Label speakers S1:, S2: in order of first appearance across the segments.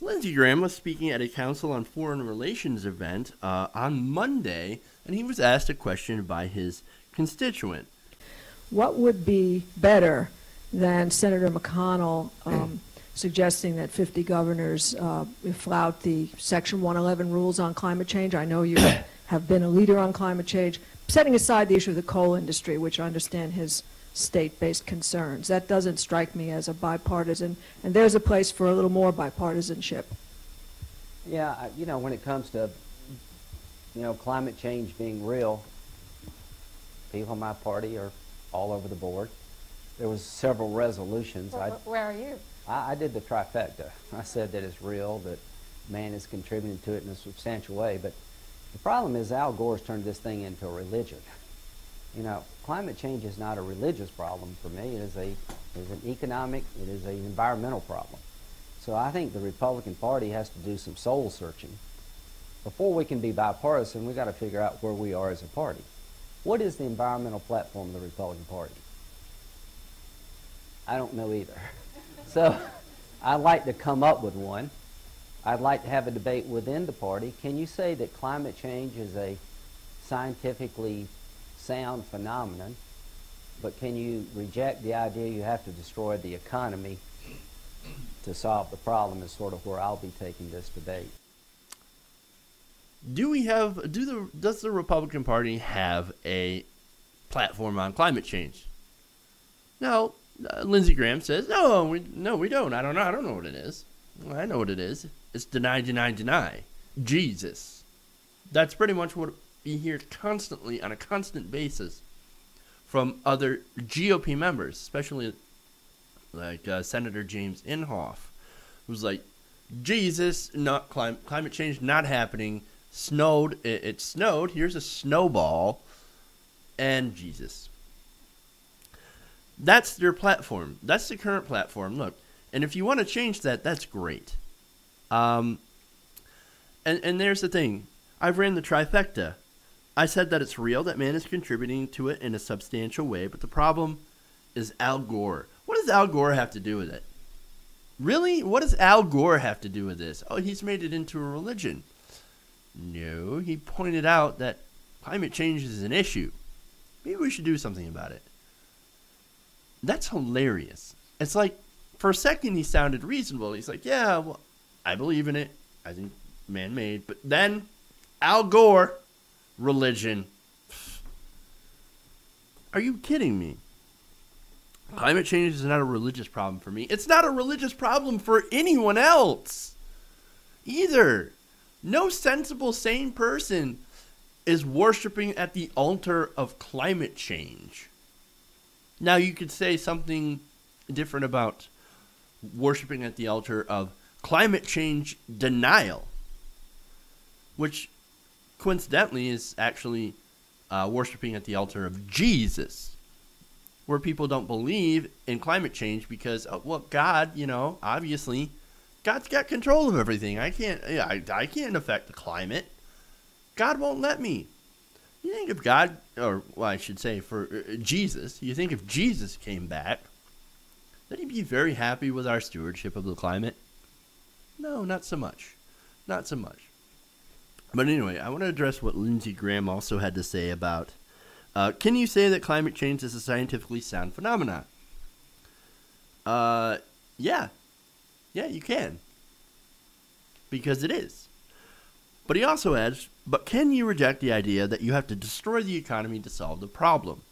S1: Lindsey Graham was speaking at a Council on Foreign Relations event on Monday, and he was asked a question by his constituent.
S2: What would be better than Senator McConnell suggesting that 50 governors flout the Section 111 rules on climate change? I know you have been a leader on climate change, setting aside the issue of the coal industry, which I understand his state-based concerns. That doesn't strike me as a bipartisan, and there's a place for a little more bipartisanship.
S3: Yeah, when it comes to, climate change being real, people in my party are all over the board. There was several resolutions.
S4: Where are you?
S3: I did the trifecta. I said that it's real, that man is contributing to it in a substantial way, but the problem is Al Gore's turned this thing into a religion. Climate change is not a religious problem for me. It is an economic, it is an environmental problem. So I think the Republican Party has to do some soul searching. Before we can be bipartisan, we've got to figure out where we are as a party. What is the environmental platform of the Republican Party? I don't know either. So I'd like to come up with one. I'd like to have a debate within the party. Can you say that climate change is a scientifically sound phenomenon, but can you reject the idea you have to destroy the economy to solve the problem, is sort of where I'll be taking this debate.
S1: Does the Republican Party have a platform on climate change? No. Lindsey Graham says, no, we don't. I don't know what it is. Well, I know what it is. It's deny, deny, deny. Jesus. That's pretty much what we hear constantly on a constant basis from other GOP members, especially like Senator James Inhofe, who's like, Jesus, not climate change not happening. Snowed. It snowed. Here's a snowball. And Jesus. That's their platform. That's the current platform. Look, and if you want to change that, that's great. And there's the thing. I've ran the trifecta. I said that it's real, that man is contributing to it in a substantial way, but the problem is Al Gore. What does Al Gore have to do with it? Really? What does Al Gore have to do with this? Oh, he's made it into a religion. No, he pointed out that climate change is an issue. Maybe we should do something about it. That's hilarious. It's like, for a second he sounded reasonable. He's like, yeah, well, I believe in it. I think man-made. But then, Al Gore, religion. Are you kidding me? Climate change is not a religious problem for me. It's not a religious problem for anyone else either. No sensible, sane person is worshiping at the altar of climate change. Now, you could say something different about worshiping at the altar of climate change denial, which coincidentally is actually worshiping at the altar of Jesus, where people don't believe in climate change because, well, God, obviously, God's got control of everything. I can't affect the climate. God won't let me. You think if God, or well, I should say for Jesus, you think if Jesus came back, that he'd be very happy with our stewardship of the climate? No, not so much. Not so much. But anyway, I want to address what Lindsey Graham also had to say about, can you say that climate change is a scientifically sound phenomenon? Yeah. Yeah, you can. Because it is. But he also adds, but can you reject the idea that you have to destroy the economy to solve the problem?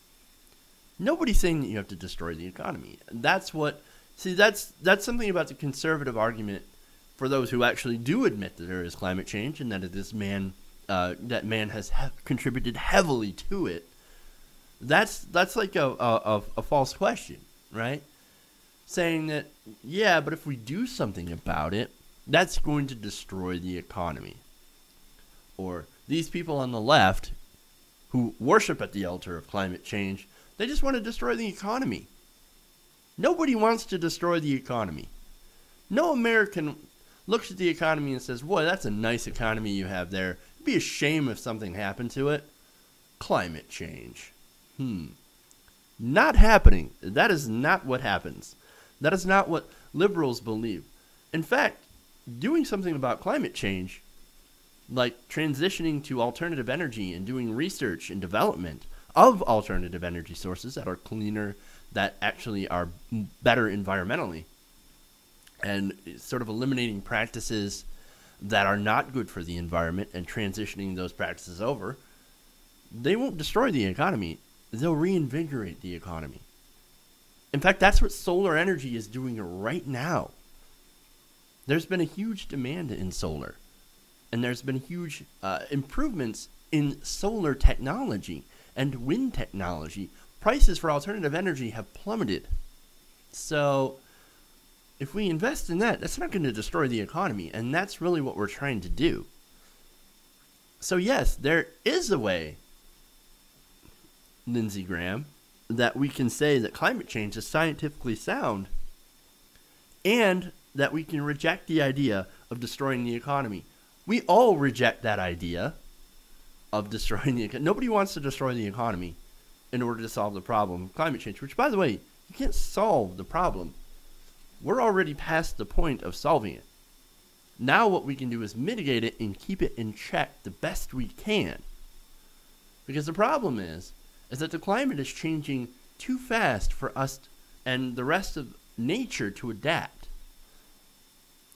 S1: Nobody's saying that you have to destroy the economy. That's something about the conservative argument for those who actually do admit that there is climate change and that that man has contributed heavily to it. That's like a false question, right? Saying that, yeah, but if we do something about it, that's going to destroy the economy. Or these people on the left who worship at the altar of climate change, they just want to destroy the economy. Nobody wants to destroy the economy. No American looks at the economy and says, boy, that's a nice economy you have there. It'd be a shame if something happened to it. Climate change. Not happening. That is not what happens. That is not what liberals believe. In fact, doing something about climate change, like transitioning to alternative energy and doing research and development of alternative energy sources that are cleaner, that actually are better environmentally, and sort of eliminating practices that are not good for the environment and transitioning those practices over, they won't destroy the economy. They'll reinvigorate the economy. In fact, that's what solar energy is doing right now. There's been a huge demand in solar, and there's been huge improvements in solar technology and wind technology. Prices for alternative energy have plummeted. So if we invest in that, that's not going to destroy the economy, and that's really what we're trying to do. So yes, there is a way, Lindsey Graham, that we can say that climate change is scientifically sound, and that we can reject the idea of destroying the economy. We all reject that idea of destroying the economy. Nobody wants to destroy the economy in order to solve the problem of climate change, which, by the way, you can't solve the problem. We're already past the point of solving it. Now what we can do is mitigate it and keep it in check the best we can. Because the problem is that the climate is changing too fast for us and the rest of nature to adapt.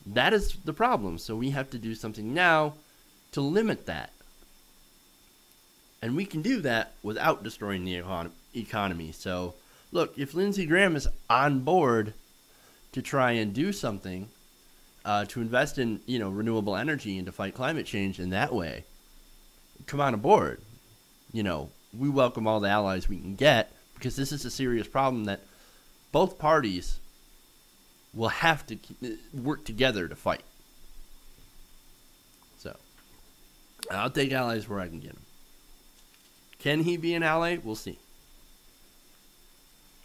S1: That is the problem. So we have to do something now to limit that. And we can do that without destroying the economy. So, look, if Lindsey Graham is on board to try and do something to invest in, renewable energy and to fight climate change in that way, come on aboard. We welcome all the allies we can get, because this is a serious problem that both parties will have to work together to fight. So, I'll take allies where I can get them. Can he be an ally? We'll see.